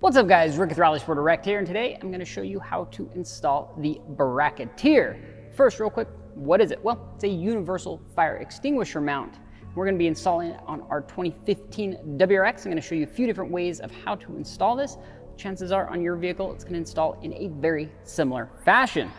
What's up guys, Bracketeer here, and today I'm going to show you how to install the Bracketeer. First, real quick, what is it? Well, it's a universal fire extinguisher mount. We're going to be installing it on our 2015 WRX. I'm going to show you a few different ways of how to install this. Chances are on your vehicle, it's going to install in a very similar fashion.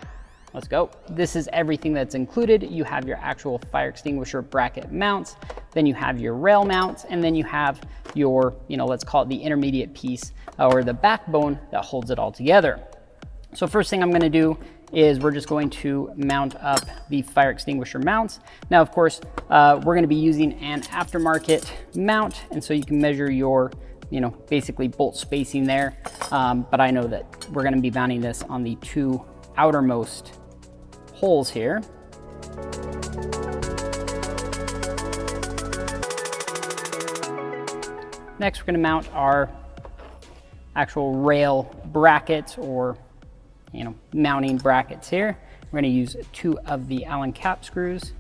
Let's go. This is everything that's included. You have your actual fire extinguisher bracket mounts, then you have your rail mounts, and then you have your, let's call it the intermediate piece or the backbone that holds it all together. So first thing I'm going to do is we're just going to mount up the fire extinguisher mounts. Now, of course, we're going to be using an aftermarket mount, and so you can measure your basically bolt spacing there. But I know that we're going to be mounting this on the two outermost holes here. Next, we're going to mount our actual rail brackets or mounting brackets here. We're going to use two of the Allen cap screws.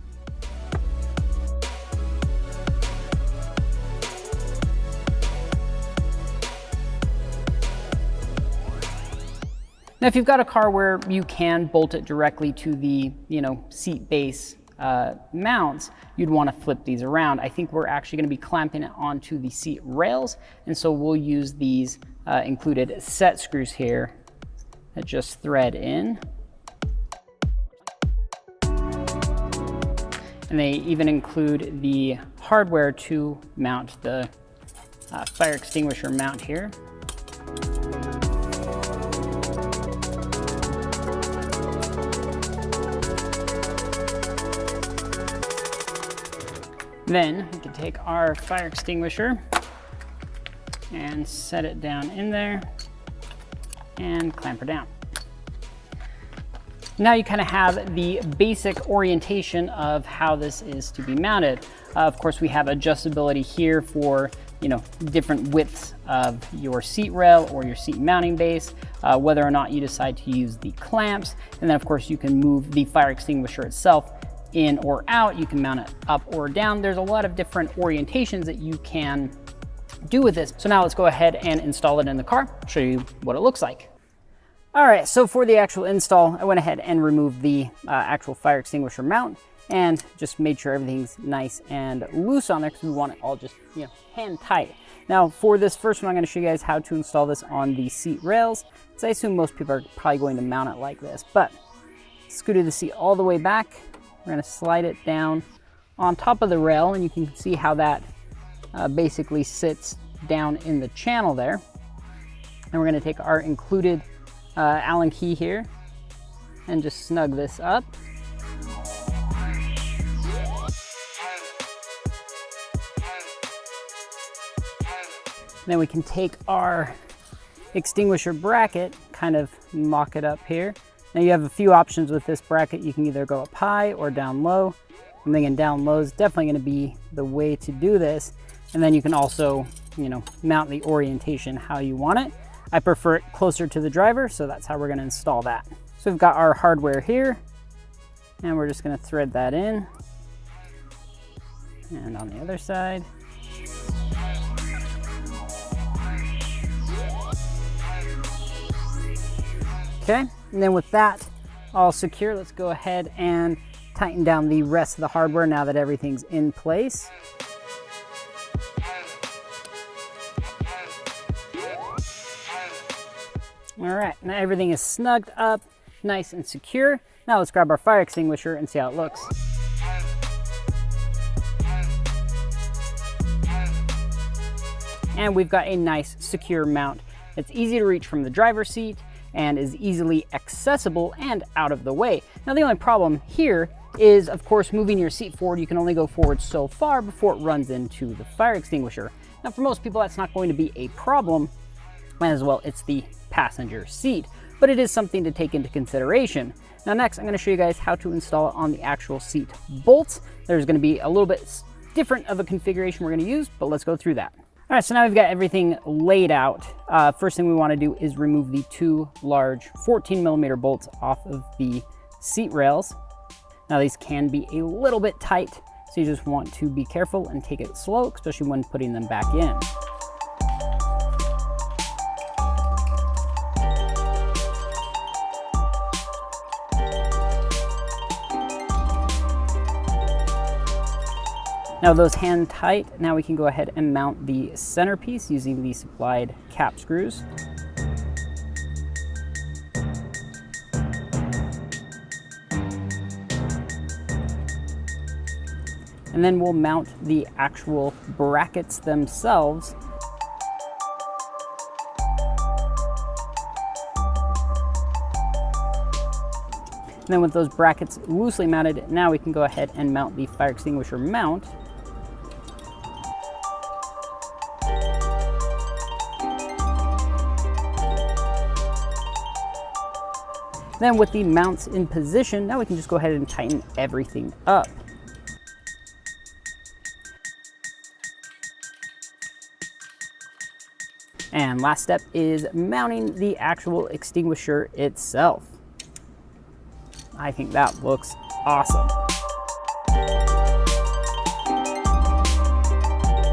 Now, if you've got a car where you can bolt it directly to the, seat base mounts, you'd want to flip these around. I think we're actually going to be clamping it onto the seat rails, and so we'll use these included set screws here that just thread in. And they even include the hardware to mount the fire extinguisher mount here. Then we can take our fire extinguisher and set it down in there and clamp her down. Now you kind of have the basic orientation of how this is to be mounted. Of course, we have adjustability here for different widths of your seat rail or your seat mounting base, whether or not you decide to use the clamps. And then of course you can move the fire extinguisher itself in or out. You can mount it up or down. There's a lot of different orientations that you can do with this. So now let's go ahead and install it in the car, show you what it looks like. All right, so for the actual install, I went ahead and removed the actual fire extinguisher mount and just made sure everything's nice and loose on there because we want it all just hand tight. Now for this first one, I'm going to show you guys how to install this on the seat rails. So I assume most people are probably going to mount it like this, but scooted the seat all the way back. We're going to slide it down on top of the rail, and you can see how that basically sits down in the channel there. And we're going to take our included Allen key here and just snug this up. Then we can take our extinguisher bracket, kind of mock it up here. Now you have a few options with this bracket. You can either go up high or down low. I'm thinking down low is definitely going to be the way to do this. And then you can also, mount the orientation how you want it. I prefer it closer to the driver, so that's how we're going to install that. So we've got our hardware here, and we're just going to thread that in. And on the other side. Okay, and then with that all secure, let's go ahead and tighten down the rest of the hardware now that everything's in place. All right, now everything is snugged up, nice and secure. Now let's grab our fire extinguisher and see how it looks. And we've got a nice secure mount. It's easy to reach from the driver's seat and is easily accessible and out of the way. Now the only problem here is, of course, moving your seat forward. You can only go forward so far before it runs into the fire extinguisher. Now for most people, that's not going to be a problem, as well it's the passenger seat, but it is something to take into consideration. Now next, I'm going to show you guys how to install it on the actual seat bolts. There's going to be a little bit different of a configuration we're going to use, but let's go through that. All right, so now we've got everything laid out. First thing we want to do is remove the two large 14mm bolts off of the seat rails. Now these can be a little bit tight, so you just want to be careful and take it slow, especially when putting them back in. Now those hand tight, now we can go ahead and mount the centerpiece using the supplied cap screws. And then we'll mount the actual brackets themselves. And then with those brackets loosely mounted, now we can go ahead and mount the fire extinguisher mount. Then with the mounts in position, now we can just go ahead and tighten everything up. And last step is mounting the actual extinguisher itself. I think that looks awesome.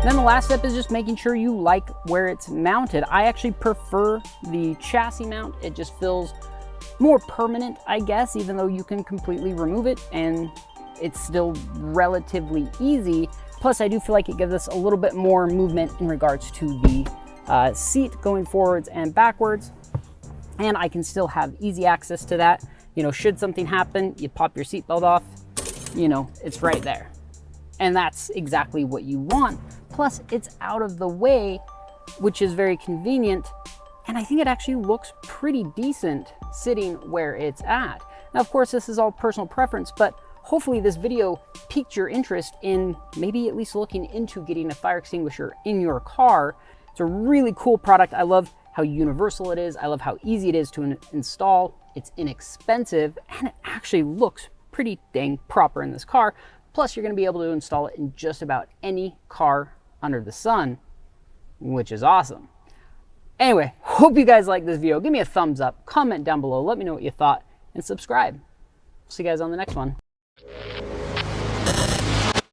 Then the last step is just making sure you like where it's mounted. I actually prefer the chassis mount. It just feels more permanent, I guess, even though you can completely remove it and it's still relatively easy. Plus, I do feel like it gives us a little bit more movement in regards to the seat going forwards and backwards, and I can still have easy access to that. You know, should something happen, you pop your seatbelt off, you know, it's right there. And that's exactly what you want. Plus, it's out of the way, which is very convenient. And I think it actually looks pretty decent sitting where it's at. Now, of course, this is all personal preference, but hopefully this video piqued your interest in maybe at least looking into getting a fire extinguisher in your car. It's a really cool product. I love how universal it is. I love how easy it is to install. It's inexpensive, and it actually looks pretty dang proper in this car. Plus, you're gonna be able to install it in just about any car under the sun, which is awesome. Anyway, hope you guys like this video. Give me a thumbs up, comment down below, let me know what you thought, and subscribe. See you guys on the next one.